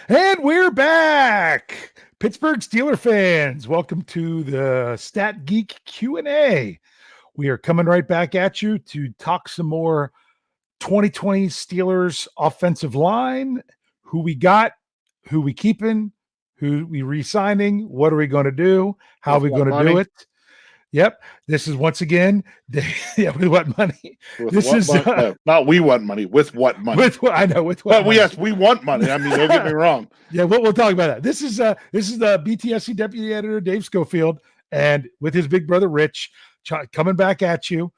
And we're back. Pittsburgh Steeler fans, welcome to the Stat Geek Q&A. We are coming right back at you to talk some more 2020 Steelers offensive line, who we got, who we keeping, who we re-signing, what are we going to do, how are With we what going to do money? it. Yep, this is once again, yeah, with what money? With This what is money? No, not we want money. With what money? with what I know with what But money. we want money. I mean, don't get me wrong. Yeah, we'll talk about that. This is the BTSC deputy editor Dave Schofield, and with his big brother Rich, coming back at you.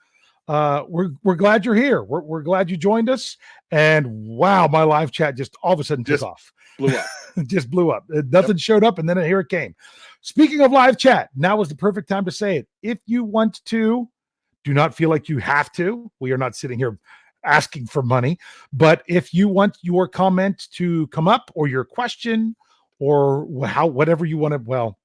We're glad you're here. We're glad you joined us. And wow, my live chat just all of a sudden took off. Blew up. Just blew up. Nothing showed up, and then here it came. Speaking of live chat, now is the perfect time to say it. If you want to, do not feel like you have to. We are not sitting here asking for money, but if you want your comment to come up or your question or whatever you want to,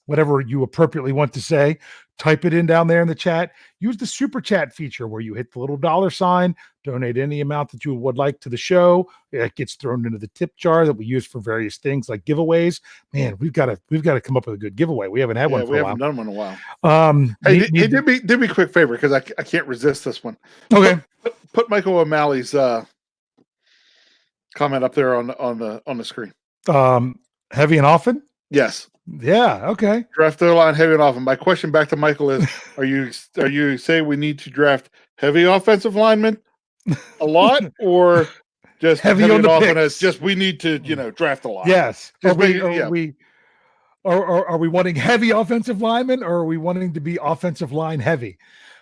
whatever you appropriately want to say, type it in down there in the chat. Use the super chat feature where you hit the little $sign, donate any amount that you would like to the show. It gets thrown into the tip jar that we use for various things like giveaways. Man, we've got to come up with a good giveaway. We haven't had one for a while. We haven't done one in a while. Hey, do me a quick favor because I can't resist this one. Okay. Put Michael O'Malley's comment up there on the screen. Heavy and often? Yes. Yeah. Okay. Draft their line heavy and often. My question back to Michael is: Are you saying we need to draft heavy offensive linemen a lot, or just heavy on and the often picks? as just we need to draft a lot? Yes. Are we wanting heavy offensive linemen, or are we wanting to be offensive line heavy?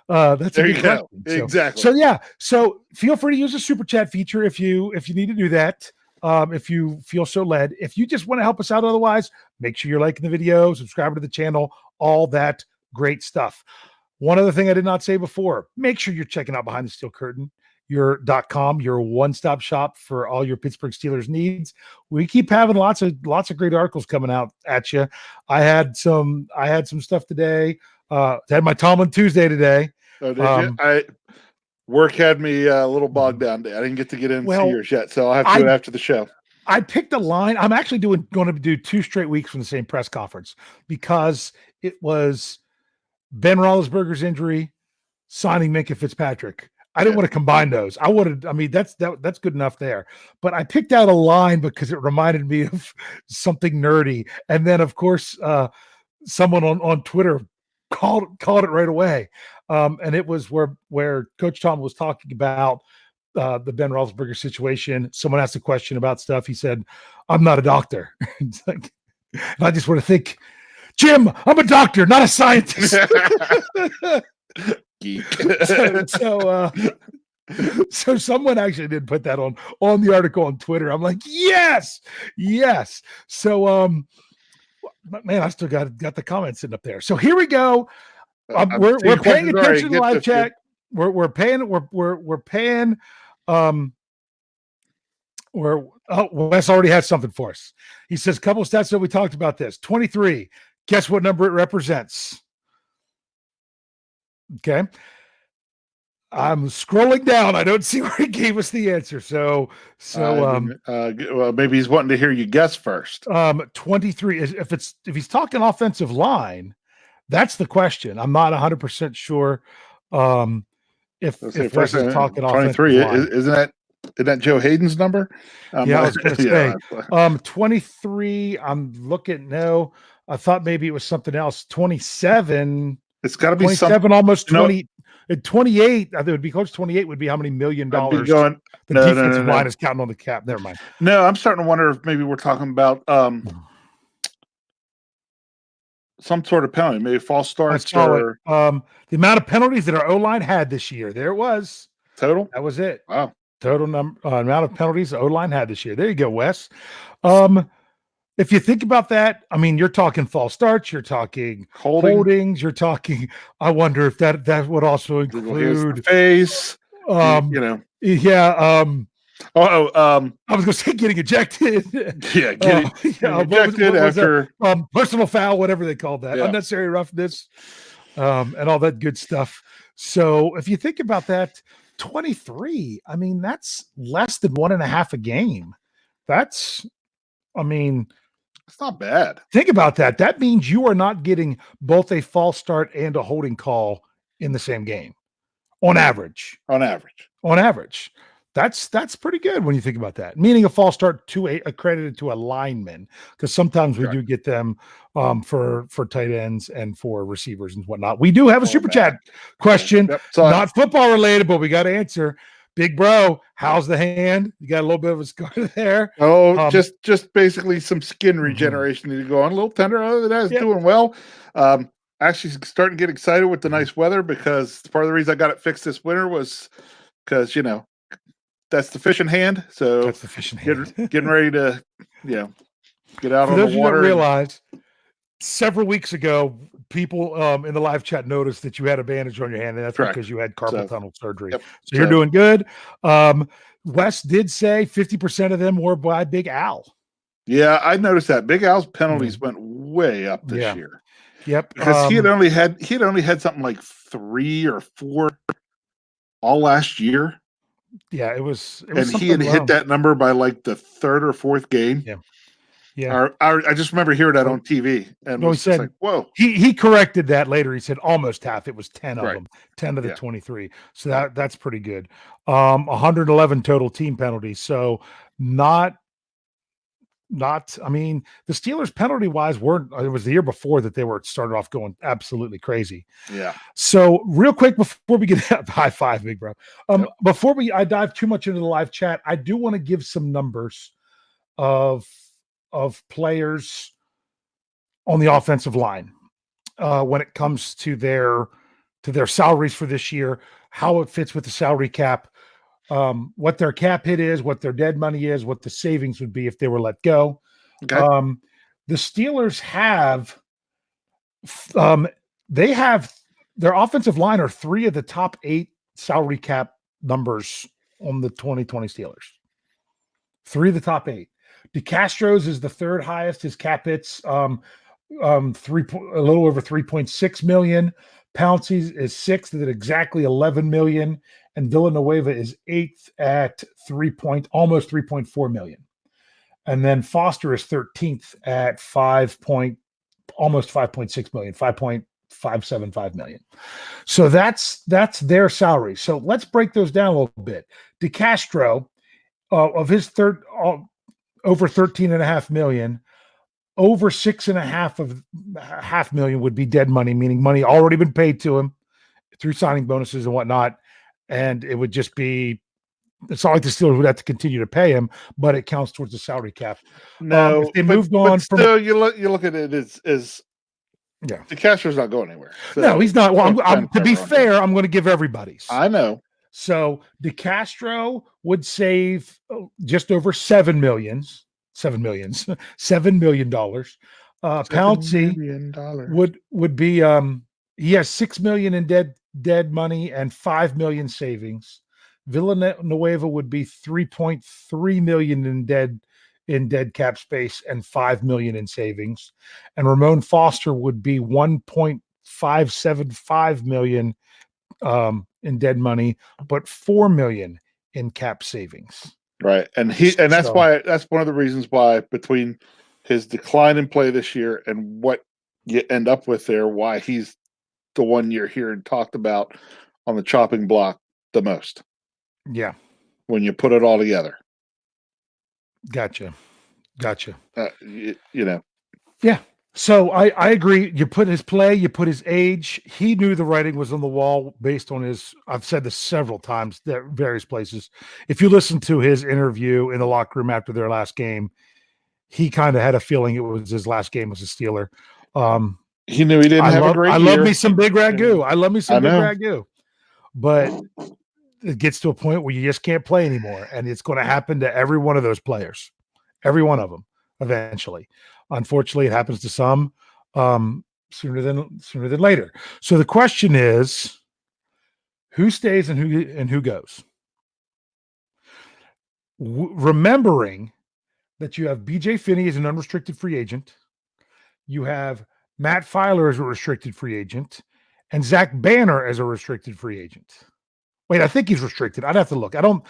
That's a good question. Exactly. So yeah. So feel free to use the super chat feature if you need to do that. If you feel so led. If you just want to help us out otherwise, make sure you're liking the video, subscribe to the channel, all that great stuff. One other thing I did not say before, make sure you're checking out Behind the Steel Curtain, your.com, your one-stop shop for all your Pittsburgh Steelers needs. We keep having lots of great articles coming out at you. I had some stuff today. Had my Tomlin Tuesday today. Oh, did you? Work had me a little bogged down. I didn't get to get into yours yet, so I'll have to do it after the show. I picked a line. I'm actually going to do 2 straight weeks from the same press conference because it was Ben Roethlisberger's injury, signing Minkah Fitzpatrick. I didn't want to combine those. That's good enough there. But I picked out a line because it reminded me of something nerdy. And then, of course, someone on Twitter called it right away. And it was where Coach Tom was talking about the Ben Roethlisberger situation. Someone asked a question about stuff. He said, "I'm not a doctor." And I just want to think, Jim, I'm a doctor, not a scientist. Geek. So someone actually did put that on the article on Twitter. I'm like, yes. So, man, I still got the comments sitting up there. So here we go. We're paying attention to live chat. We're paying. Wes already has something for us. He says, couple of stats that we talked about this. 23. Guess what number it represents? Okay. I'm scrolling down. I don't see where he gave us the answer. So well, maybe he's wanting to hear you guess first. 23 is if he's talking offensive line, that's the question. I'm not 100% sure. If Wes is talking 23, isn't that Joe Hayden's number? Yeah, I was going to say 23. I'm looking. No, I thought maybe it was something else. 27. It's got to be 27, almost 20. At 28, I think it would be close to 28 would be how many $1 million the defensive line is counting on the cap. Never mind. No, I'm starting to wonder if maybe we're talking about some sort of penalty, maybe false starts or the amount of penalties that our O-line had this year. There it was. Total? That was it. Wow. Total amount of penalties the O-line had this year. There you go, Wes. If you think about that, I mean, you're talking false starts, you're talking holdings, you're talking. I wonder if that would also include face. Yeah. I was going to say getting ejected. Yeah, getting ejected after personal foul, whatever they called that, unnecessary roughness, and all that good stuff. So if you think about that, 23. I mean, that's less than 1.5 a game. That's I mean, It's not bad. think about that. That means you are not getting both a false start and a holding call in the same game on average. On average. On average. That's pretty good when you think about that. Meaning a false start to accredited to a lineman, because sometimes we Correct. do get them for tight ends and for receivers and whatnot. We do have a super chat question, Yep, sorry. not football related, but we got to answer. Big bro, how's the hand? You got a little bit of a scar there. Oh, just basically some skin regeneration need to go on. A little tender. Other than that, it's doing well. Actually starting to get excited with the nice weather, because part of the reason I got it fixed this winter was because, you know, that's the fishing hand. So that's the fishing hand. Getting ready to, get out For on those the of you that water. realize, several weeks ago, people in the live chat noticed that you had a bandage on your hand, and that's Correct. because you had carpal tunnel surgery. Yep. So you're doing good. Wes did say 50% of them were by Big Al. Yeah, I noticed that Big Al's penalties went way up this year. Yep, because he had only had something like 3 or 4 all last year. Yeah, it was and he had hit that number by like the 3rd or 4th game. Yeah. I just remember hearing that on TV, and he said, like, "Whoa!" He corrected that later. He said almost half. It was 10 of them, 10 of the 23. So that's pretty good. 111 total team penalties. So not. I mean, the Steelers penalty wise weren't. It was the year before that they were started off going absolutely crazy. Yeah. So real quick before we get high five, big bro. Before I dive too much into the live chat, I do want to give some numbers of players on the offensive line when it comes to their salaries for this year, how it fits with the salary cap, what their cap hit is, what their dead money is, what the savings would be if they were let go. Okay. The Steelers have their offensive line are 3 of the top 8 salary cap numbers on the 2020 Steelers. 3 of the top 8. DeCastro's is the 3rd highest. His cap hits a little over 3.6 million. Pouncey's is 6th at exactly 11 million, and Villanueva is 8th at almost 3.4 million. And then Foster is 13th at almost 5.6 million, 5.575 million. So that's their salary. So let's break those down a little bit. DeCastro, of his over 13.5 million, over 6.5 million would be dead money, meaning money already been paid to him through signing bonuses and whatnot. And it would just be, it's not like the Steelers would have to continue to pay him, but it counts towards the salary cap. No, if they moved on from, still, you look at it as DeCastro's not going anywhere. So no, he's not. Well, to be fair, I'm going to give everybody's. I know. So DeCastro would save just over $7 million. Pouncey would be he has $6 million in dead money and $5 million savings. Villanueva would be 3.3 million in dead cap space and 5 million in savings, and Ramon Foster would be 1.575 million in dead money, but 4 million in cap savings. Right. And that's one of the reasons why, between his decline in play this year and what you end up with there, why he's the one you're hearing talked about on the chopping block the most. Yeah. When you put it all together. Gotcha. Yeah. So I agree. You put his play, you put his age. He knew the writing was on the wall based on I've said this several times at various places. If you listen to his interview in the locker room after their last game, he kind of had a feeling it was his last game as a Steeler. He knew he didn't have a great year. I love me some big ragu. But it gets to a point where you just can't play anymore. And it's going to happen to every one of those players, every one of them eventually. Unfortunately, it happens to some sooner than later. So the question is, who stays and who goes? Remembering that you have BJ Finney as an unrestricted free agent, you have Matt Filer as a restricted free agent, and Zach Banner as a restricted free agent. Wait, I think he's restricted. I'd have to look. I don't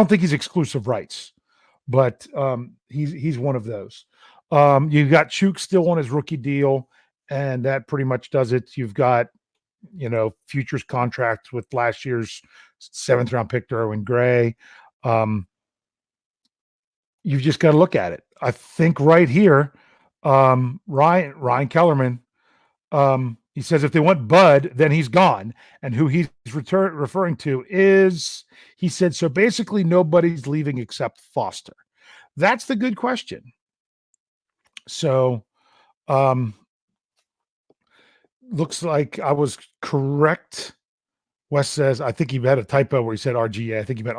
think he's exclusive rights, but he's one of those. You've got Chuk still on his rookie deal, and that pretty much does it. You've got, futures contracts with last year's 7th round pick Derwin Gray. You've just got to look at it. I think right here, Ryan Kellerman, he says if they want Bud, then he's gone. And who he's referring to is, he said, so basically nobody's leaving except Foster. That's the good question. So, looks like I was correct. Wes says, I think he had a typo where he said RGA. I think he meant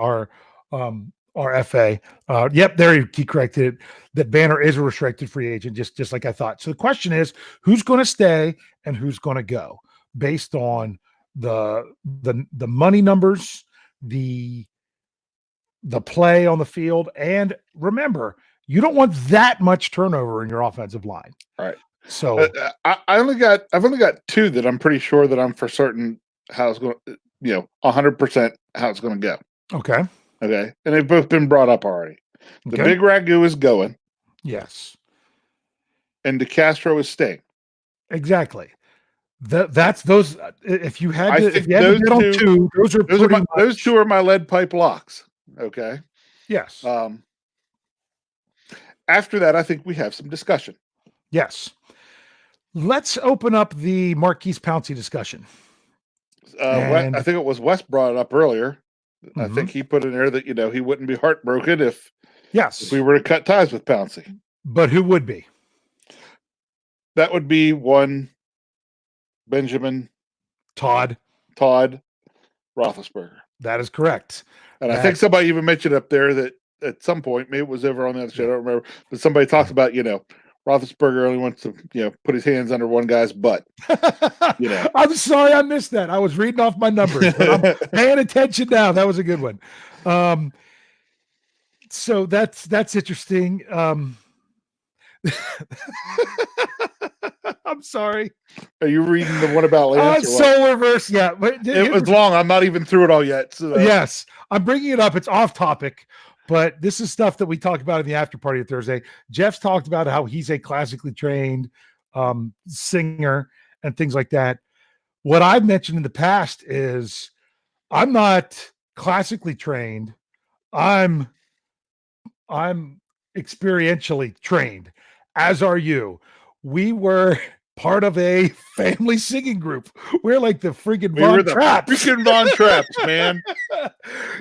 RFA. Yep, there he corrected it. That Banner is a restricted free agent, just like I thought. So the question is, who's going to stay and who's going to go based on the money numbers, the play on the field, and remember, you don't want that much turnover in your offensive line. All right. So I've only got 2 that I'm pretty sure that I'm for certain how it's going. 100% how it's going to go. Okay. Okay, and they've both been brought up already. The Okay. Big Ragu is going. Yes. And DeCastro is staying. Exactly. That's those. If you had to, think if you had to get on two, those two are my lead pipe locks. Okay. Yes. After that, I think we have some discussion. Yes. Let's open up the Marquise Pouncey discussion. I think it was Wes brought it up earlier. Mm-hmm. I think he put in there that he wouldn't be heartbroken if we were to cut ties with Pouncey. But who would be? That would be one Benjamin Todd Roethlisberger. That is correct. And I think somebody even mentioned up there that at some point, maybe it was over on the other show, I don't remember, but somebody talked about, Roethlisberger only wants to, put his hands under one guy's butt. I'm sorry I missed that. I was reading off my numbers, but I'm paying attention now. That was a good one. So that's interesting. I'm sorry. Are you reading the one about Lance? Soul Reverse, yeah. But it was long. I'm not even through it all yet. So. Yes, I'm bringing it up. It's off topic. But this is stuff that we talked about in the after party of Thursday. Jeff's talked about how he's a classically trained singer and things like that. What I've mentioned in the past is I'm not classically trained. I'm experientially trained, as are you. We were part of a family singing group. We're like the freaking Von Traps. Freaking Von Traps, man.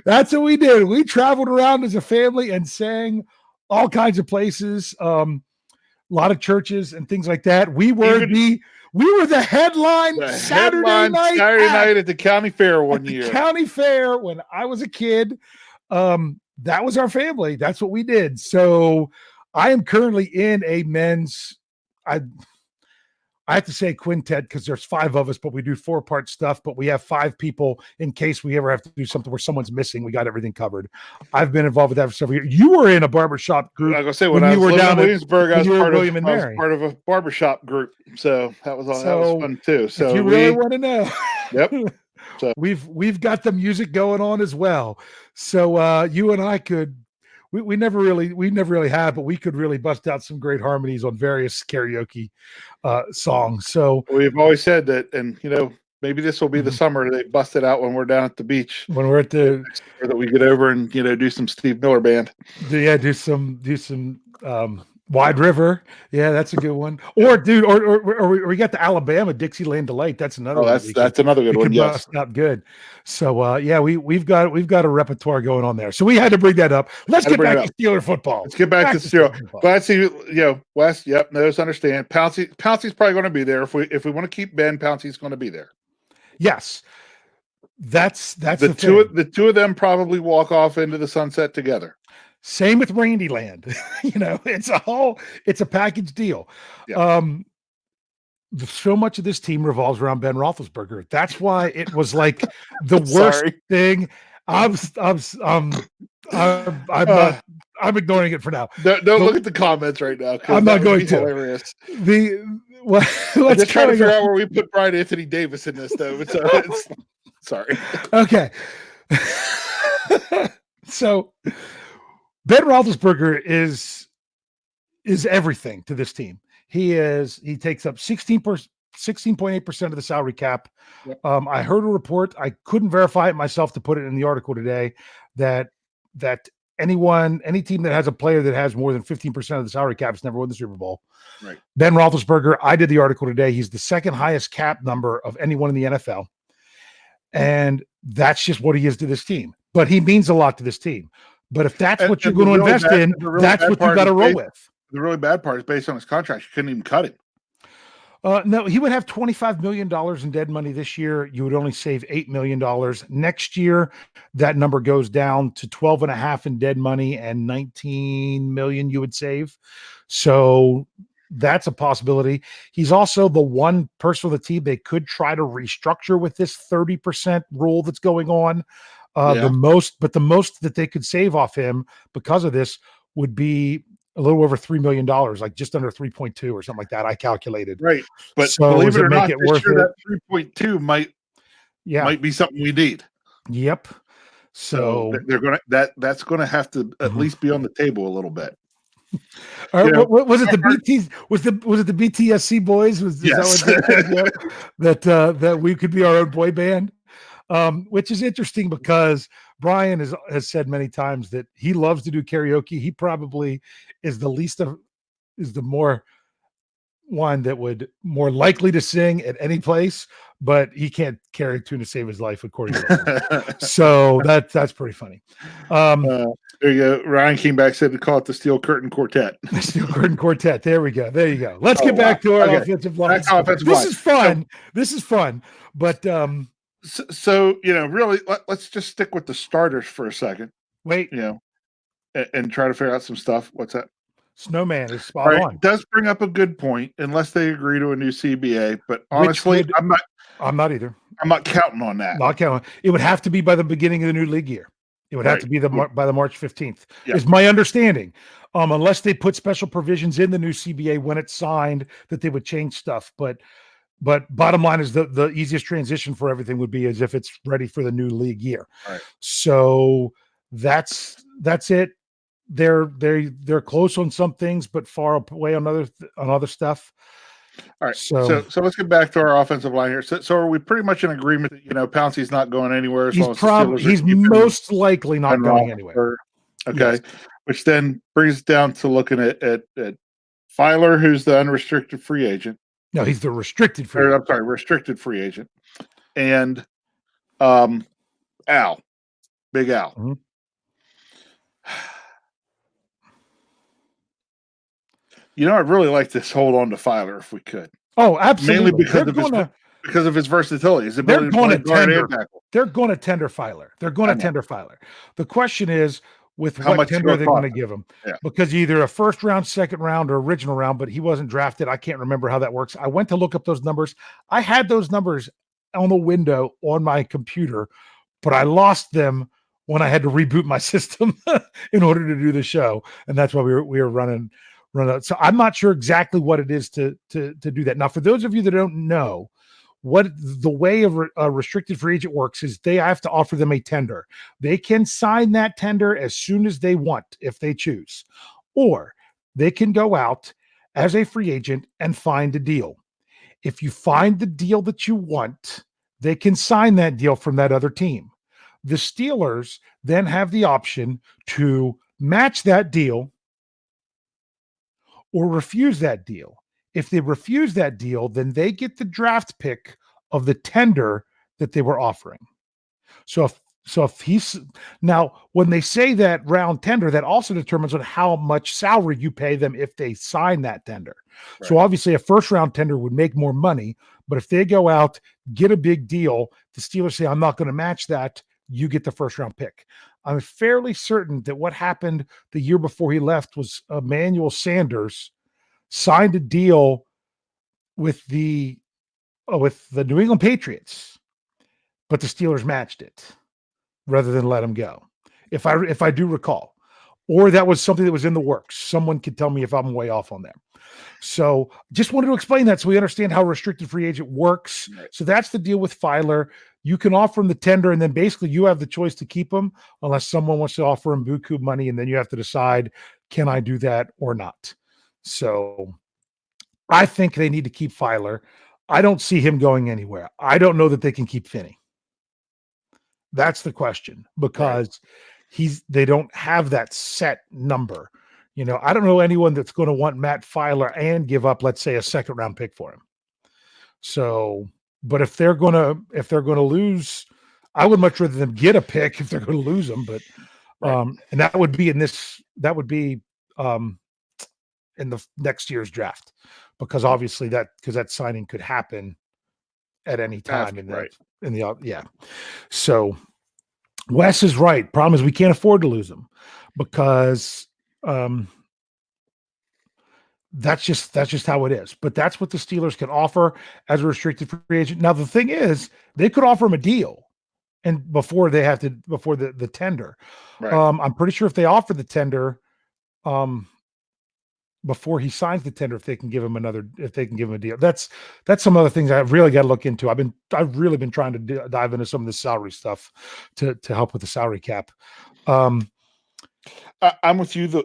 That's what we did. We traveled around as a family and sang all kinds of places, a lot of churches and things like that. We were the headline Saturday night at the county fair one year. County fair when I was a kid. That was our family. That's what we did. So I am currently in a men's. I have to say quintet because there's 5 of us, but we do 4-part stuff. But we have 5 people in case we ever have to do something where someone's missing. We got everything covered. I've been involved with that for several years. You were in a barbershop group. Like I say, when I was down in Williamsburg, I was part of a barbershop group. So that was fun too. So if you really want to know, yep. So we've got the music going on as well. So you and I could. We never really have, but we could really bust out some great harmonies on various karaoke songs. So we've always said that, and maybe this will be the summer they bust it out when we're down at the beach. When we're at the that we get over and do some Steve Miller Band. Do some Wide River. Yeah, that's a good one. Or dude, or we got the Alabama Dixieland Delight. That's another one. That's another good one. Yes. Bust out good. So yeah, we've got a repertoire going on there. So we had to bring that up. Let's get back to Steeler football. Let's get back to Steeler. Glad to see Wes. Yep, those understand. Pouncey's probably going to be there. If we want to keep Ben, Pouncey's going to be there. Yes. That's the two of them probably walk off into the sunset together. Same with Randyland. It's a package deal. Yeah. So much of this team revolves around Ben Roethlisberger. That's why it was like the worst thing. I'm ignoring it for now. Don't look at the comments right now. I'm not going to. Hilarious. Let's just try to figure out where we put Brian Anthony Davis in this, though. It's sorry. Okay. So Ben Roethlisberger is is everything to this team. He takes up 16.8% of the salary cap. Yep. I heard a report, I couldn't verify it myself to put it in the article today, that any team that has a player that has more than 15% of the salary cap has never won the Super Bowl. Right. Ben Roethlisberger, I did the article today. He's the second highest cap number of anyone in the NFL. And that's just what he is to this team. But he means a lot to this team. But if that's what you're going to invest in, that's what you got to roll with. The really bad part is based on his contract. You couldn't even cut him. No, he would have $25 million in dead money this year. You would only save $8 million. Next year, that number goes down to 12.5 in dead money and 19 million you would save. So that's a possibility. He's also the one person on the team they could try to restructure with this 30% rule that's going on. The most that they could save off him because of this would be a little over $3 million, like just under 3.2 or something like that. I calculated. Right. But so believe it or not, that 3.2 might be something we need. Yep. So that's gonna have to at least be on the table a little bit. All right, what was it? The BT was it the BTSC boys? That we could be our own boy band, which is interesting because Brian has said many times that he loves to do karaoke. He probably is the more one that would more likely to sing at any place, but he can't carry a tune to save his life, according to him. So that's pretty funny. There you go. Ryan came back, said to call it the Steel Curtain Quartet. The Steel Curtain Quartet. There we go. There you go. Let's get back to our offensive line. This is fun. This is fun. But so really, let's just stick with the starters for a second. Wait, and try to figure out some stuff. What's that? Snowman is spot on. It does bring up a good point, unless they agree to a new CBA. But honestly, I'm not either. I'm not counting on that. Not counting. It would have to be by the beginning of the new league year. It would have to be by the March 15th. Is my understanding. Unless they put special provisions in the new CBA when it's signed that they would change stuff. But bottom line is the easiest transition for everything would be as if it's ready for the new league year. Right. So that's it. They're close on some things, but far away on other stuff. All right. So let's get back to our offensive line here. So are we pretty much in agreement that Pouncey's not going anywhere? He's most likely not going anywhere. Okay. Yes. Which then brings us down to looking at Filer, who's the unrestricted free agent. No, he's the restricted free agent. I'm sorry, restricted free agent. And Al, Big Al. Mm-hmm. I'd really like to hold on to Filer if we could. Oh, absolutely. Mainly because of his versatility, his ability to play guard and tackle. They're going to tender Filer. The question is with what tender they're going to give him. Yeah. Because either a first round, second round, or original round, but he wasn't drafted. I can't remember how that works. I went to look up those numbers. I had those numbers on the window on my computer, but I lost them when I had to reboot my system in order to do the show. And that's why we were running out. So I'm not sure exactly what it is to do that. Now, for those of you that don't know, what the way of a restricted free agent works is they have to offer them a tender. They can sign that tender as soon as they want, if they choose, or they can go out as a free agent and find a deal. If you find the deal that you want, they can sign that deal from that other team. The Steelers then have the option to match that deal or refuse that deal. If they refuse that deal, then they get the draft pick of the tender that they were offering. So if he's now, when they say that round tender, that also determines on how much salary you pay them if they sign that tender. Right. So obviously a first round tender would make more money, but if they go out, get a big deal, the Steelers say, I'm not going to match that, you get the first round pick. I'm fairly certain that what happened the year before he left was Emmanuel Sanders signed a deal with the New England Patriots, but the Steelers matched it rather than let him go. If I do recall, or that was something that was in the works. Someone could tell me if I'm way off on that. So just wanted to explain that so we understand how restricted free agent works. Right. So that's the deal with Filer. You can offer him the tender, and then basically you have the choice to keep him unless someone wants to offer him buku money, and then you have to decide, can I do that or not? So I think they need to keep Filer. I don't see him going anywhere. I don't know that they can keep Finney. That's the question, because they don't have that set number. I don't know anyone that's going to want Matt Filer and give up, let's say, a second round pick for him. So, but if they're going to lose, I would much rather them get a pick if they're going to lose them. But, and that would be in the next year's draft, because obviously that signing could happen at any time yeah. So Wes is right. Problem is we can't afford to lose them, because that's just how it is. But that's what the Steelers can offer as a restricted free agent. Now the thing is, they could offer him a deal, and before the tender. I'm pretty sure if they offer the tender, before he signs the tender, if they can give him a deal. That's some other things I've really got to look into. I've really been trying to dive into some of the salary stuff to help with the salary cap. I'm with you. The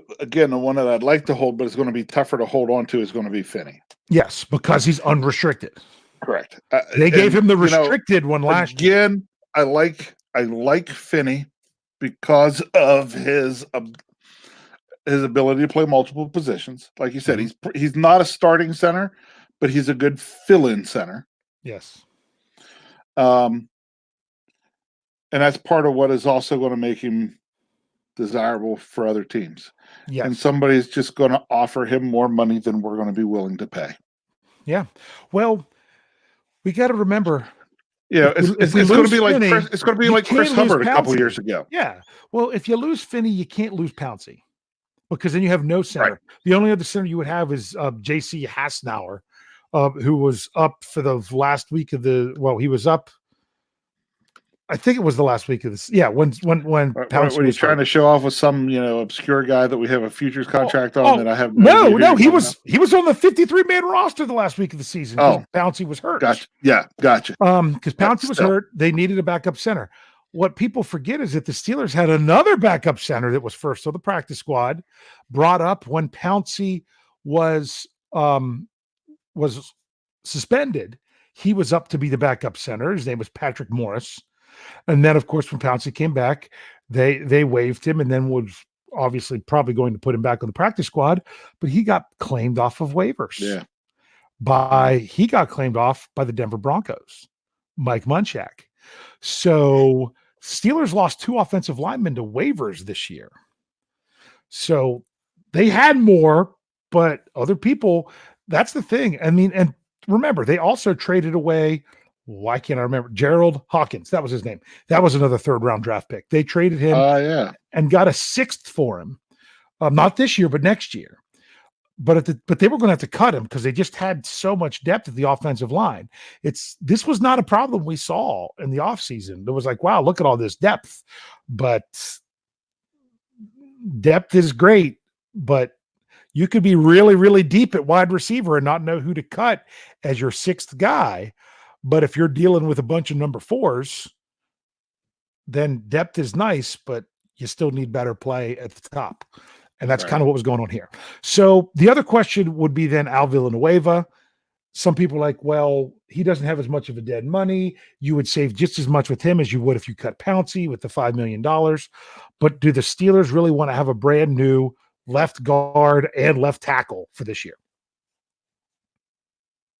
one that I'd like to hold, but it's going to be tougher to hold on to, is going to be Finney. Yes, because he's unrestricted. Correct. They gave him the restricted one last year. Again, I like Finney because of his ability to play multiple positions. Like you said, he's not a starting center, but he's a good fill-in center. Yes. And that's part of what is also going to make him desirable for other teams. Yes. And somebody's just going to offer him more money than we're going to be willing to pay. Yeah. Well, we got to remember. Yeah, it's going to be like Chris Hubbard a couple years ago. Yeah. Well, if you lose Finney, you can't lose Pouncey, because then you have no center. Right. The only other center you would have is J.C. Hasnauer, who was up for the last week of he was up. I think it was the last week of this. Yeah, when Pouncey was trying to show off with some obscure guy that we have a futures contract on that I have no, he was on the 53-man roster the last week of the season. Pouncey was hurt. Gotcha. Yeah, gotcha. Because Pouncey was hurt, they needed a backup center. What people forget is that the Steelers had another backup center that was first on the practice squad, brought up when Pouncey was suspended. He was up to be the backup center. His name was Patrick Morris. And then, of course, when Pouncey came back, they waived him, and then was obviously probably going to put him back on the practice squad. But he got claimed off of waivers. Yeah. He got claimed off by the Denver Broncos, Mike Munchak. So Steelers lost 2 offensive linemen to waivers this year. So they had more, but other people, that's the thing. I mean, and remember, they also traded away, why can't I remember? Gerald Hawkins. That was his name. That was another 3rd-round draft pick. They traded him and got a 6th for him. Not this year, but next year. But they were going to have to cut him because they just had so much depth at the offensive line. This was not a problem we saw in the offseason. It was like, wow, look at all this depth. But depth is great, but you could be really, really deep at wide receiver and not know who to cut as your 6th guy. But if you're dealing with a bunch of number 4s, then depth is nice, but you still need better play at the top. And that's kind of what was going on here. So the other question would be then Al Villanueva. Some people are like, well, he doesn't have as much of a dead money. You would save just as much with him as you would if you cut Pouncey with the $5 million. But do the Steelers really want to have a brand new left guard and left tackle for this year?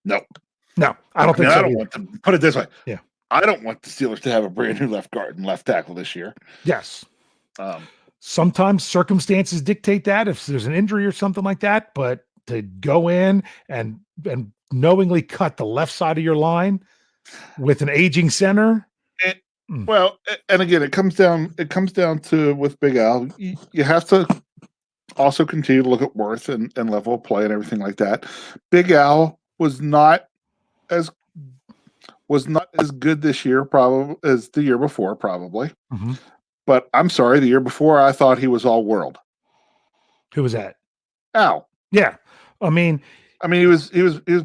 No, I don't think so. I don't want to put it this way. Yeah. I don't want the Steelers to have a brand new left guard and left tackle this year. Yes. Sometimes circumstances dictate that if there's an injury or something like that, but to go in and knowingly cut the left side of your line with an aging center. Well, and again, it comes down to with Big Al, you have to also continue to look at worth and level of play and everything like that. Big Al was not as good this year, probably as the year before, probably. Mm-hmm. But I'm sorry, the year before I thought he was all world. Who was that? Al. Yeah, I mean, he was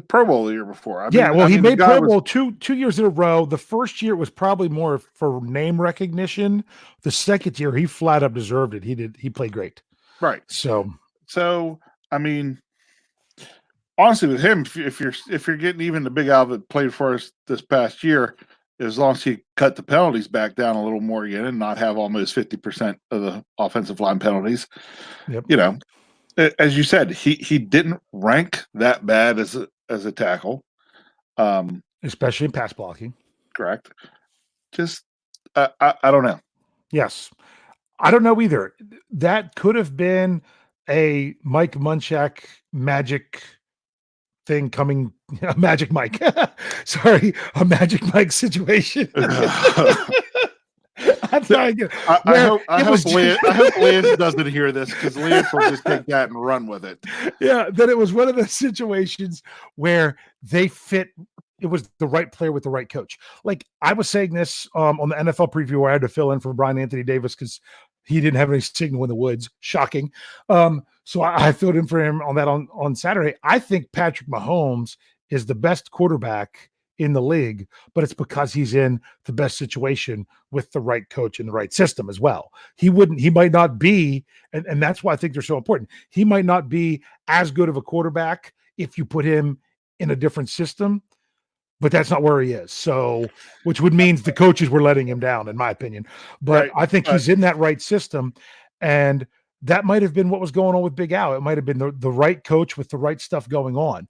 Pro Bowl the year before. He made Pro Bowl two years in a row. The first year was probably more for name recognition. The second year, he flat up deserved it. He played great. Right. So I mean, honestly, with him, if you're getting even the Big Al that played for us this past year, as long as he cut the penalties back down a little more again and not have almost 50% of the offensive line penalties, Yep. you know, as you said, he didn't rank that bad as a tackle, Especially in pass blocking. correct? Just I don't know. Yes. I don't know either. That could have been a Mike Munchak magic thing coming, a magic Mike. Sorry, a magic Mike situation. I'm sorry. I hope Lance doesn't hear this, because Lance will just take that and run with it. Yeah, that it was one of those situations where they fit. It was the right player with the right coach. Like I was saying this on the NFL preview where I had to fill in for Brian Anthony Davis because he didn't have any signal in the woods. Shocking. So I filled in for him on that on Saturday. I think Patrick Mahomes is the best quarterback in the league, but it's because he's in the best situation with the right coach and the right system as well. He might not be, and that's why I think they're so important. He might not be as good of a quarterback if you put him in a different system, but that's not where he is. So, which would mean the coaches were letting him down, in my opinion. But Right. I think he's in that right system. And that might have been what was going on with Big Al. It might have been the right coach with the right stuff going on.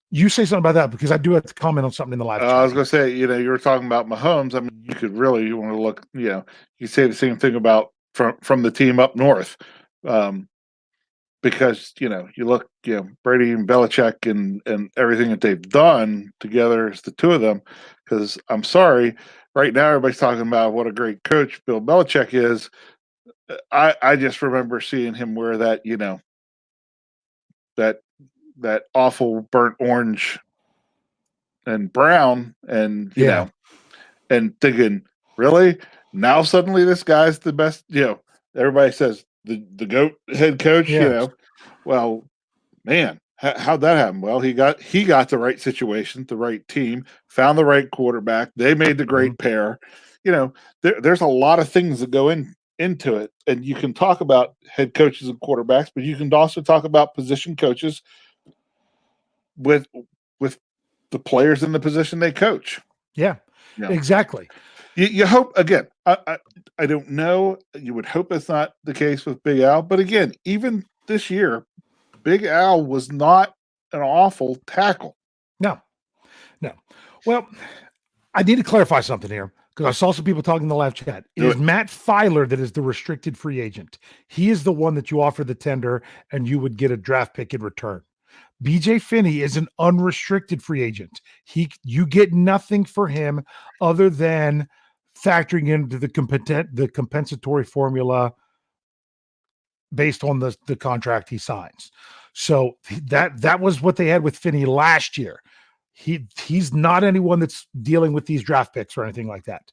You say something about that, because I do have to comment on something in the live chat. I was going to say, you were talking about Mahomes. I mean, you could really, you want to look, you say the same thing about from the team up north. Because, you look, Brady and Belichick and everything that they've done together as the two of them. Because I'm sorry, right now everybody's talking about what a great coach Bill Belichick is. I just remember seeing him wear that, that awful burnt orange and brown, and and thinking, really, now suddenly this guy's the best. Everybody says the GOAT head coach. Well, man, how'd that happen? Well, he got the right situation, the right team, found the right quarterback. They made the great pair. There's a lot of things that go into it, and you can talk about head coaches and quarterbacks, but you can also talk about position coaches with the players in the position they coach. Yeah. Exactly. You hope, again, I don't know. You would hope it's not the case with Big Al, but again, even this year, Big Al was not an awful tackle. No. Well, I need to clarify something here, because I saw some people talking in the live chat. It is Matt Filer that is the restricted free agent. He is the one that you offer the tender and you would get a draft pick in return. BJ Finney is an unrestricted free agent. You get nothing for him other than factoring into the compensatory formula based on the contract he signs. So that was what they had with Finney last year. He's not anyone that's dealing with these draft picks or anything like that.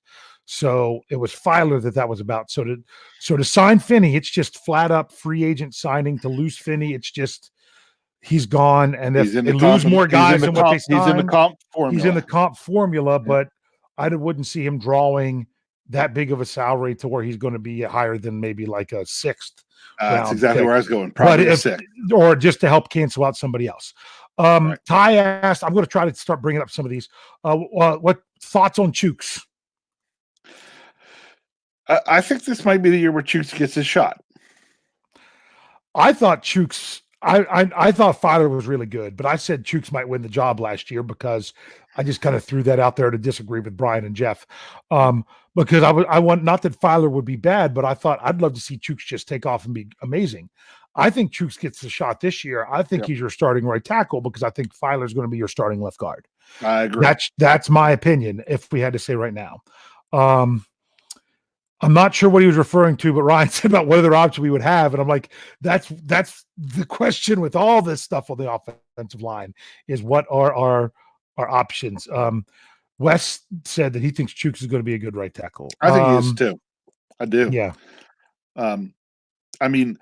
So it was Filer that was about. So to sign Finney, it's just flat up free agent signing. To lose Finney, it's just he's gone. And if they lose more guys than what they signed, he's in the comp formula. He's in the comp formula, but I wouldn't see him drawing that big of a salary to where he's going to be higher than maybe like a sixth. That's exactly pick. Where I was going. Probably a sixth. Or just to help cancel out somebody else. Right. Ty asked, I'm going to try to start bringing up some of these. What thoughts on Chooks? I think this might be the year where Chooks gets his shot. I thought Chooks, I thought Filer was really good, but I said Chooks might win the job last year because I just kind of threw that out there to disagree with Brian and Jeff. Because I want, not that Filer would be bad, but I thought I'd love to see Chooks just take off and be amazing. I think Chooks gets the shot this year. I think he's your starting right tackle because I think Filer's going to be your starting left guard. I agree. That's my opinion if we had to say right now. I'm not sure what he was referring to, but Ryan said about what other option we would have. And I'm like, that's the question with all this stuff on the offensive line is what are our options? Wes said that he thinks Chooks is going to be a good right tackle. I think he is too. I do. Yeah. I mean,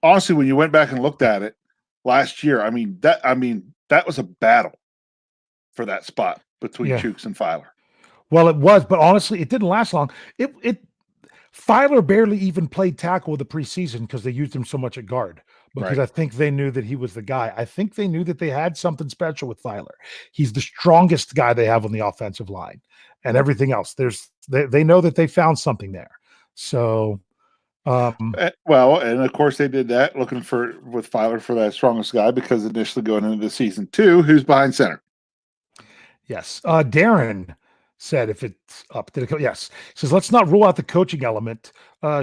honestly, when you went back and looked at it last year, that was a battle for that spot between Chooks and Filer. Well, it was, but honestly, it didn't last long. Filer barely even played tackle the preseason because they used him so much at guard. because Right. I think they knew that he was the guy. I think they knew that they had something special with Filer. He's the strongest guy they have on the offensive line, and everything else. They know that they found something there. So, Well, and of course they did that looking with Filer for that strongest guy, because initially going into the season 2, who's behind center? yes, Darren said if it's up, did it go? Yes, he says let's not rule out the coaching element.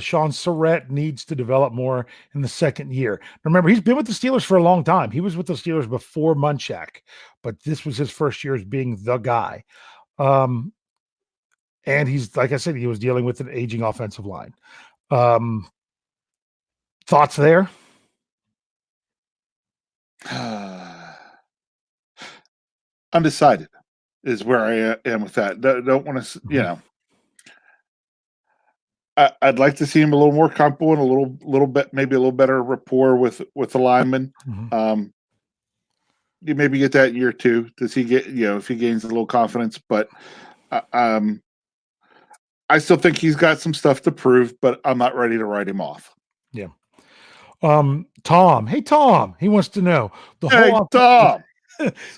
Sean Surratt needs to develop more in the second year. Remember, he's been with the Steelers for a long time. He was with the Steelers before Munchak, but this was his first year as being the guy. Um, and he's, like I said, he was dealing with an aging offensive line. Thoughts there? Undecided is where I am with that. Don't want to, I'd like to see him a little more comfortable and a little bit, maybe a little better rapport with the lineman. You maybe get that in year 2. Does he get, if he gains a little confidence? But I still think he's got some stuff to prove, but I'm not ready to write him off. Yeah. Tom. Hey, Tom. He wants to know Tom.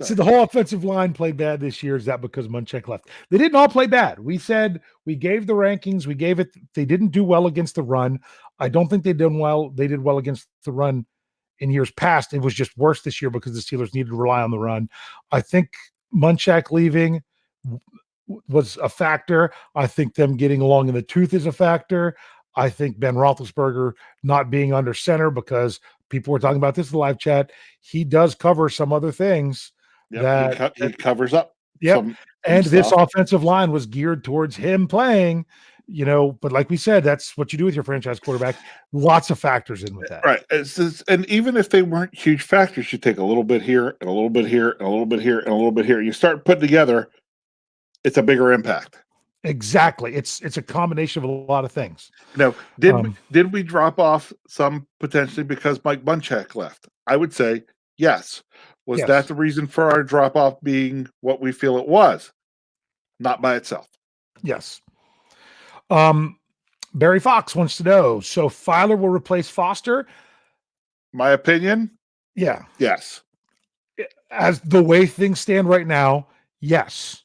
So the whole offensive line played bad this year. Is that because Munchak left? They didn't all play bad. We said we gave the rankings. We gave it. They didn't do well against the run. I don't think they did well. They did well against the run in years past. It was just worse this year because the Steelers needed to rely on the run. I think Munchak leaving was a factor. I think them getting along in the tooth is a factor. I think Ben Roethlisberger not being under center, because people were talking about this in the live chat. He does cover some other things that he covers up. Yep. And this offensive line was geared towards him playing, but like we said, that's what you do with your franchise quarterback. Lots of factors in with that. Right. And even if they weren't huge factors, you take a little bit here and a little bit here and a little bit here and a little bit here. You start putting together, it's a bigger impact. Exactly. It's a combination of a lot of things. Did we drop off some potentially because Mike Munchak left? I would say yes. Was that the reason for our drop off being what we feel it was? Not by itself. Yes. Barry Fox wants to know, so Filer will replace Foster? My opinion? Yeah. Yes. As the way things stand right now, yes.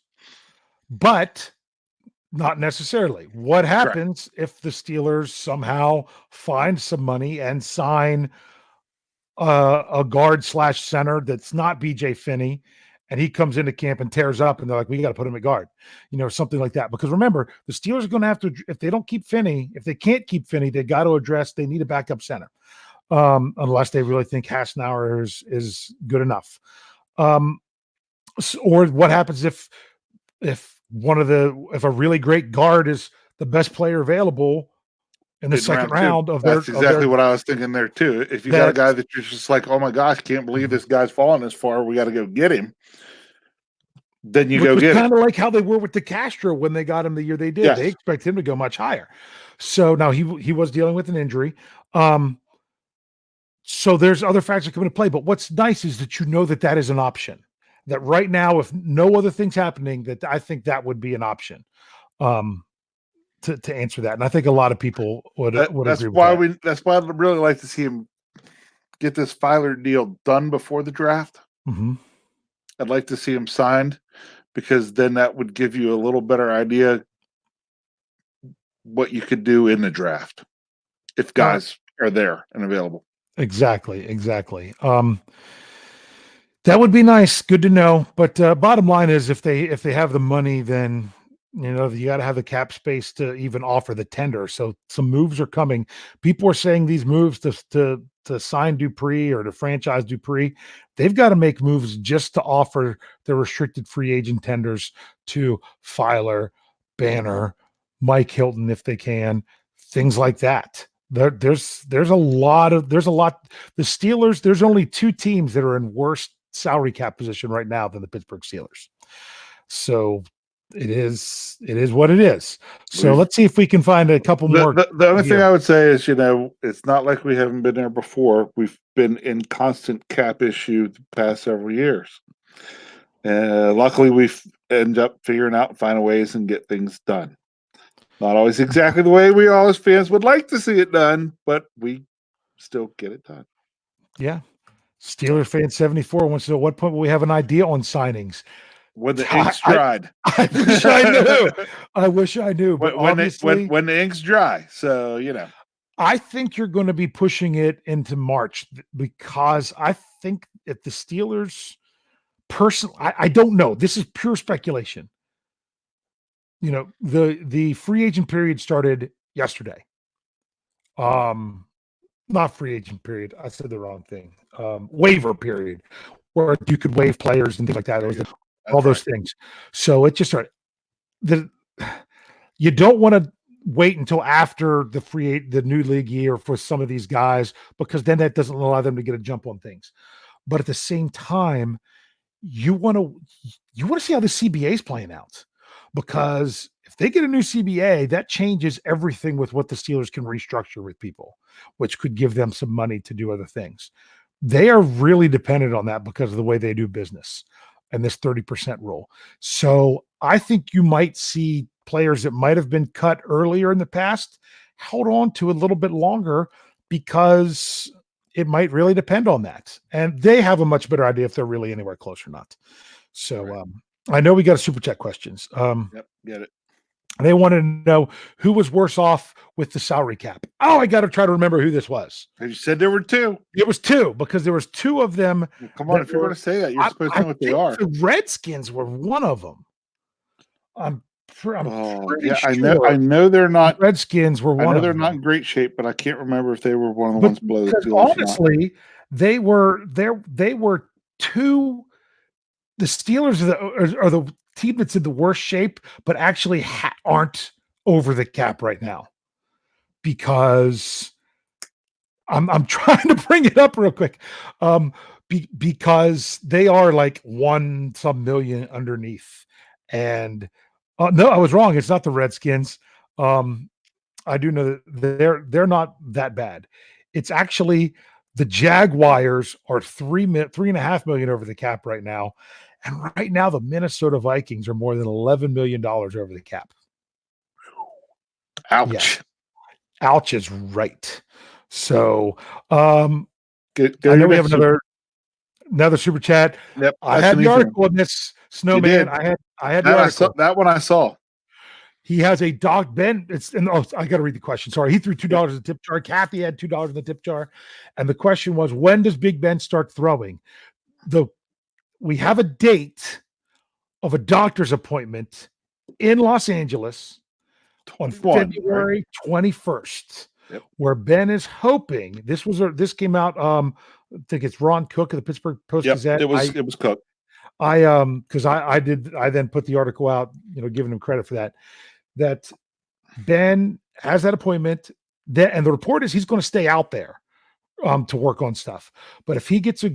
But not necessarily. What happens if the Steelers somehow find some money and sign a guard / center that's not BJ Finney, and he comes into camp and tears up, and they're like, we got to put him at guard, something like that. Because remember, the Steelers are going to have to, if they don't keep Finney, if they can't keep Finney, they got to address, they need a backup center. Unless they really think Hassenauer is good enough. Or what happens if a really great guard is the best player available in the second round of that's exactly what I was thinking there too. If you got a guy that you're just like, oh my gosh, can't believe this guy's fallen this far, we got to go get him. Then you go get him. Kind of like how they were with DeCastro when they got him the year they did. Yes. They expect him to go much higher. So now he was dealing with an injury. So there's other factors come into play. But what's nice is that that is an option. That right now, if no other things happening, that I think that would be an option. To answer that, and I think a lot of people would agree with that. That's why I'd really like to see him get this Filer deal done before the draft. Mm-hmm. I'd like to see him signed, because then that would give you a little better idea what you could do in the draft if guys are there and available. Exactly. That would be nice. Good to know. But bottom line is, if they have the money, then you got to have the cap space to even offer the tender. So some moves are coming. People are saying these moves to sign Dupree or to franchise Dupree, they've got to make moves just to offer the restricted free agent tenders to Filer, Banner, Mike Hilton, if they can, things like that. There's a lot. The Steelers, there's only 2 teams that are in worse salary cap position right now than the Pittsburgh Steelers. So it is what it is. So let's see if we can find a couple more. The only thing I would say is, it's not like we haven't been there before. We've been in constant cap issue the past several years. Luckily, we've ended up figuring out and finding ways and get things done. Not always exactly the way we all as fans would like to see it done, but we still get it done. Yeah. Steelers fan 74 wants to know, what point will we have an idea on signings? When the ink's dried. I wish I knew. I wish I knew, but obviously when the ink's dry. So, I think you're going to be pushing it into March because I think if the Steelers I don't know. This is pure speculation. The free agent period started yesterday. Not free agent period. I said the wrong thing. Waiver period, where you could waive players and things like that. All those things. So it just started. You don't want to wait until after the new league year for some of these guys, because then that doesn't allow them to get a jump on things. But at the same time, you want to see how the CBA is playing out, because if they get a new CBA, that changes everything with what the Steelers can restructure with people, which could give them some money to do other things. They are really dependent on that because of the way they do business and this 30% rule. So I think you might see players that might have been cut earlier in the past held on to a little bit longer, because it might really depend on that. And they have a much better idea if they're really anywhere close or not. So right. I know we got a super chat questions. Yep, get it. They wanted to know who was worse off with the salary cap. Oh, I got to try to remember who this was. You said there were two. It was two, because there was two of them. Well, come on, if you're going to say that, you're supposed to know what they are. The Redskins were one of them. I'm pretty sure. I know they're not. Redskins were one. I know they're not in great shape, but I can't remember if they were one of the ones below the Steelers. Honestly, they were two. The Steelers are the team that's in the worst shape, but actually aren't over the cap right now, because I'm trying to bring it up real quick, because they are like some million underneath. And no, I was wrong. It's not the Redskins. I do know that they're not that bad. It's actually the Jaguars are 3.5 million over the cap right now. And right now, the Minnesota Vikings are more than $11 million over the cap. Ouch. Yeah. Ouch is right. So, I know we have another super chat. Yep. I had the article in this, Snowman. I had the article. That one I saw. He has a dog. Ben, I got to read the question. Sorry. He threw $2 in the tip jar. Kathy had $2 in the tip jar. And the question was, when does Big Ben start throwing? We have a date of a doctor's appointment in Los Angeles on February 21st, yep, where Ben is hoping this came out. I think it's Ron Cook of the Pittsburgh Post-Gazette. It was Cook. Because I then put the article out, giving him credit for that Ben has that appointment, and the report is he's going to stay out there to work on stuff. But if he gets a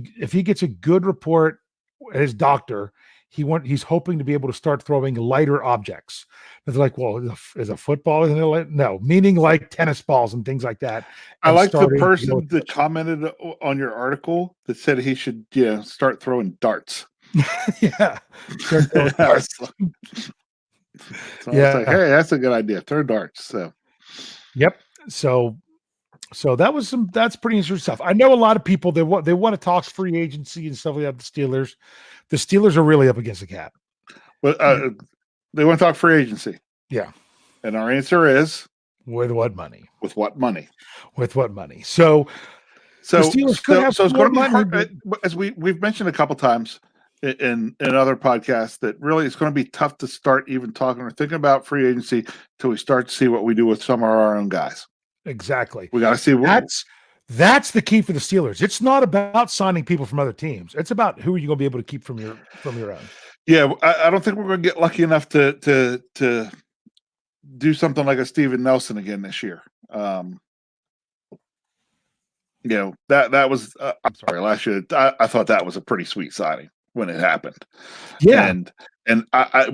good report, his doctor, he's hoping to be able to start throwing lighter objects. It's like, well, is a football? No, meaning like tennis balls and things like that. I like the person that commented on your article that said he should start throwing darts. Yeah. Darts. So yeah. Like, hey, that's a good idea. Throw darts. So yep. So that's pretty interesting stuff. I know a lot of people, they want to talk free agency and stuff like that. The Steelers are really up against the cap. But they want to talk free agency. Yeah. And our answer is, with what money? With what money? With what money? So the Steelers could have it's going to be hard, as we've mentioned a couple times in other podcasts, that really it's going to be tough to start even talking or thinking about free agency till we start to see what we do with some of our own guys. Exactly. We got to see that's the key for the Steelers. It's not about signing people from other teams. It's about who are you going to be able to keep from your own. Yeah, I don't think we're going to get lucky enough to do something like a Steven Nelson again this year. That was I'm sorry, last year I thought that was a pretty sweet signing when it happened. Yeah, and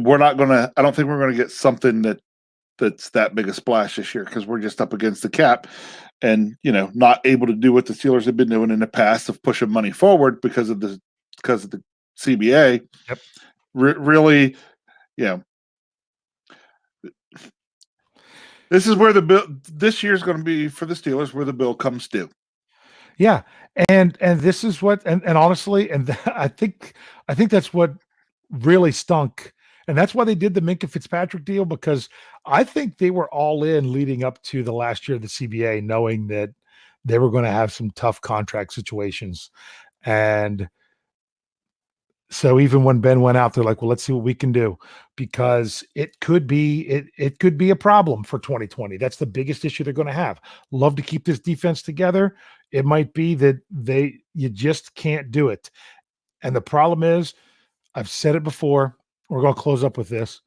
we're not going to. I don't think we're going to get something that's that big a splash this year, because we're just up against the cap and not able to do what the Steelers have been doing in the past of pushing money forward because of the CBA. Yep. Really, this is where the bill this year's going to be for the Steelers, where the bill comes due. Yeah, and this is what, and honestly, and I think that's what really stunk, and that's why they did the Minka Fitzpatrick deal, because I think they were all in leading up to the last year of the CBA, knowing that they were going to have some tough contract situations, and so even when Ben went out, they're like, "Well, let's see what we can do," because it could be it could be a problem for 2020. That's the biggest issue they're going to have. Love to keep this defense together. It might be that you just can't do it. And the problem is, I've said it before. We're going to close up with this.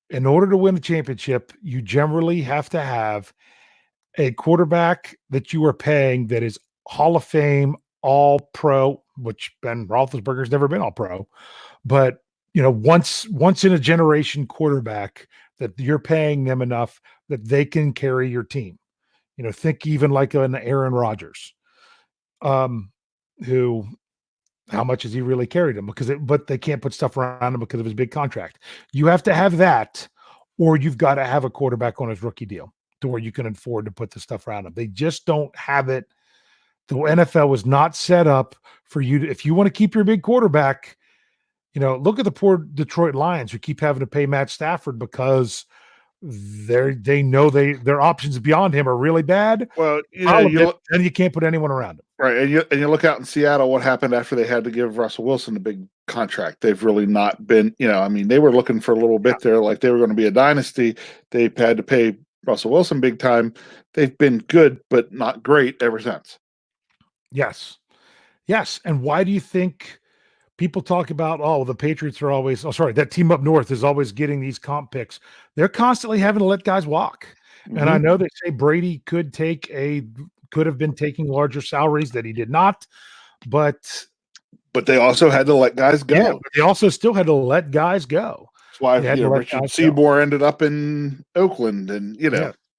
In order to win the championship, you generally have to have a quarterback that you are paying that is Hall of Fame, All Pro, which Ben Roethlisberger's never been All Pro, but once in a generation quarterback that you're paying them enough that they can carry your team. Think even like an Aaron Rodgers, who, how much has he really carried him? But they can't put stuff around him because of his big contract. You have to have that, or you've got to have a quarterback on his rookie deal to where you can afford to put the stuff around him. They just don't have it. The NFL was not set up for you to, if you want to keep your big quarterback, look at the poor Detroit Lions who keep having to pay Matt Stafford because they know their options beyond him are really bad. Well, and you can't put anyone around him. Right. And you look out in Seattle, what happened after they had to give Russell Wilson a big contract. They've really not been, they were looking for a little bit there, like they were going to be a dynasty. They've had to pay Russell Wilson big time. They've been good, but not great ever since. Yes. And why do you think people talk about, the Patriots are always, that team up north is always getting these comp picks? They're constantly having to let guys walk. Mm-hmm. And I know they say Brady could have been taking larger salaries that he did not, but they also had to let guys go. Yeah, but they also still had to let guys go. That's why Richard Seymour ended up in Oakland and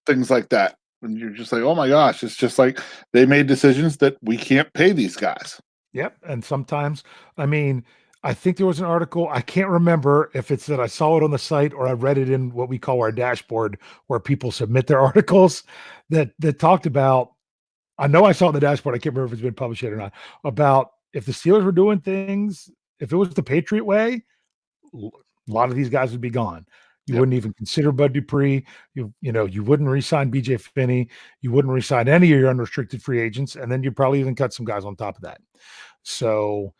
things like that. And you're just like, oh my gosh, it's just like they made decisions that we can't pay these guys. Yep. And sometimes, I think there was an article, I can't remember if it's that I saw it on the site or I read it in what we call our dashboard, where people submit their articles that talked about, I know I saw it in the dashboard, I can't remember if it's been published yet or not, about if the Steelers were doing things, if it was the Patriot way, a lot of these guys would be gone. You wouldn't even consider Bud Dupree. You wouldn't re-sign BJ Finney. You wouldn't re-sign any of your unrestricted free agents. And then you'd probably even cut some guys on top of that. So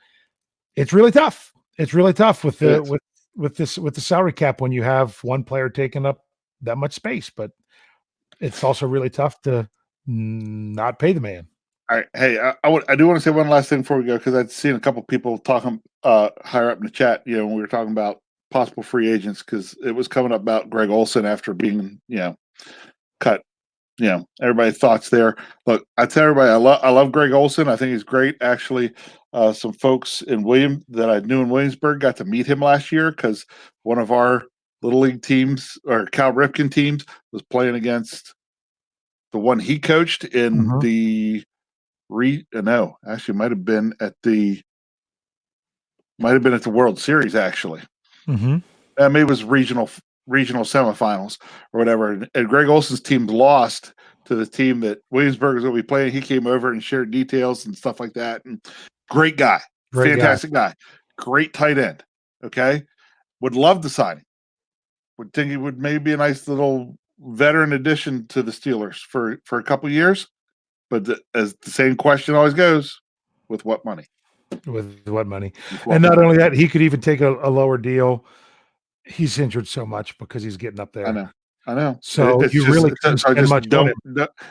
it's really tough. It's really tough with the salary cap when you have one player taking up that much space, but it's also really tough to not pay the man. All right. Hey, I do want to say one last thing before we go, because I'd seen a couple people talking higher up in the chat, when we were talking about possible free agents, because it was coming up about Greg Olsen after being, cut. Everybody's thoughts there. Look, I tell everybody, I love Greg Olsen. I think he's great. Actually, some folks that I knew in Williamsburg got to meet him last year because one of our Little League teams, or Cal Ripken teams, was playing against the one he coached in the might have been at the World Series, actually. Mm-hmm. Maybe it was regional semifinals or whatever. And Greg Olsen's team lost to the team that Williamsburg was going to be playing. He came over and shared details and stuff like that. And great guy, fantastic guy, great tight end. Okay. Would love to sign him. Would think he would maybe be a nice little veteran addition to the Steelers for a couple of years. But as the same question always goes, with what money? With what money? And not only that, he could even take a lower deal. He's injured so much because he's getting up there. I know. So it's you just, really I just don't.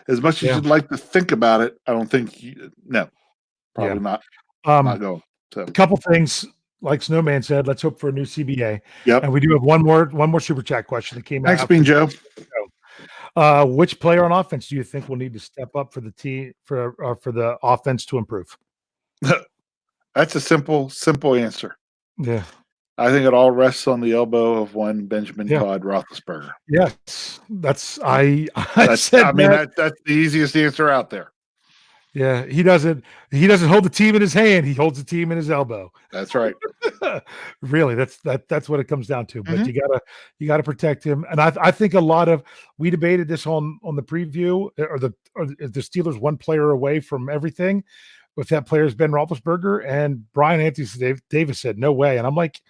As much as you'd like to think about it, I don't think. Probably not. Not going. So a couple things, like Snowman said. Let's hope for a new CBA. Yep. And we do have one more super chat question that came out. Thanks, Bean Joe. Which player on offense do you think will need to step up for the team for the offense to improve? That's a simple answer. Yeah. I think it all rests on the elbow of one Benjamin Todd Roethlisberger. Yes, that's the easiest answer out there. Yeah, he doesn't hold the team in his hand. He holds the team in his elbow. That's right. Really, that's what it comes down to. But Mhm. you gotta protect him. And I think a lot of we debated this on the preview, or the Steelers one player away from everything. If that player is Ben Roethlisberger, and Brian Anthony Davis said no way, and I'm like,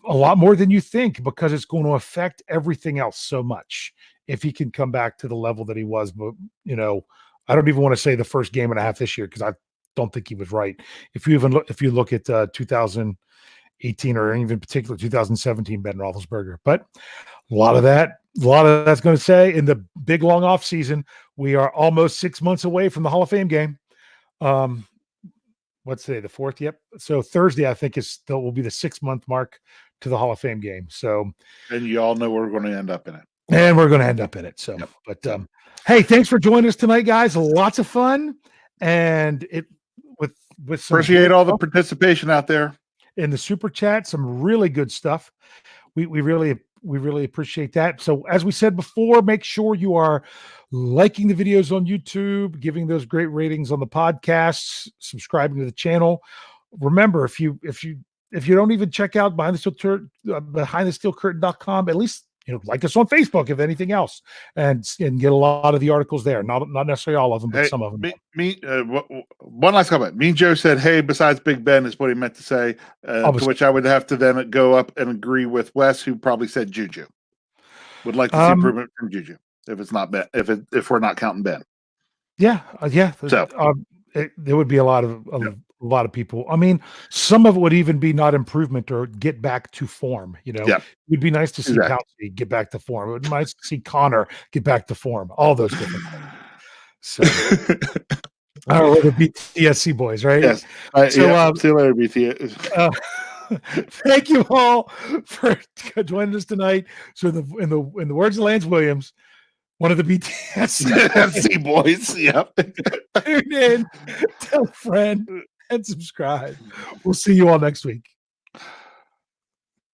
a lot more than you think, because it's going to affect everything else so much if he can come back to the level that he was. But I don't even want to say the first game and a half this year, because I don't think he was right. If you look at 2018, or even particular 2017 Ben Roethlisberger, but a lot of that's going to say in the big long off season, we are almost 6 months away from the Hall of Fame game. What's today, the 4th? Yep. So Thursday, I think, will be the 6-month mark to the Hall of Fame game. So, and you all know we're going to end up in it. And we're going to end up in it. So, Yep. But hey, thanks for joining us tonight, guys. Lots of fun, and with some appreciate all the participation out there in the super chat. Some really good stuff. We really appreciate that. So, as we said before, make sure you are liking the videos on YouTube, giving those great ratings on the podcasts, subscribing to the channel. Remember, if you don't even check out behindthesteelcurtain.com, at least like us on Facebook, if anything else, and get a lot of the articles there. Not necessarily all of them, but some of them. One last comment. Me and Joe said, "Hey, besides Big Ben," is what he meant to say. To which I would have to then go up and agree with Wes, who probably said Juju. Would like to see improvement from Juju if it's not Ben. If we're not counting Ben. Yeah. So there would be a lot of people. I mean, some of it would even be not improvement or get back to form. It'd be nice to see Pouncey get back to form. It would be nice to see Connor get back to form. All those different things. So, we're the BTSC boys, right? Yes. See you later, BTS. Thank you all for joining us tonight. So, in the words of Lance Williams, one of the BTSC boys. Yep. Tune in, tell a friend, and subscribe. We'll see you all next week.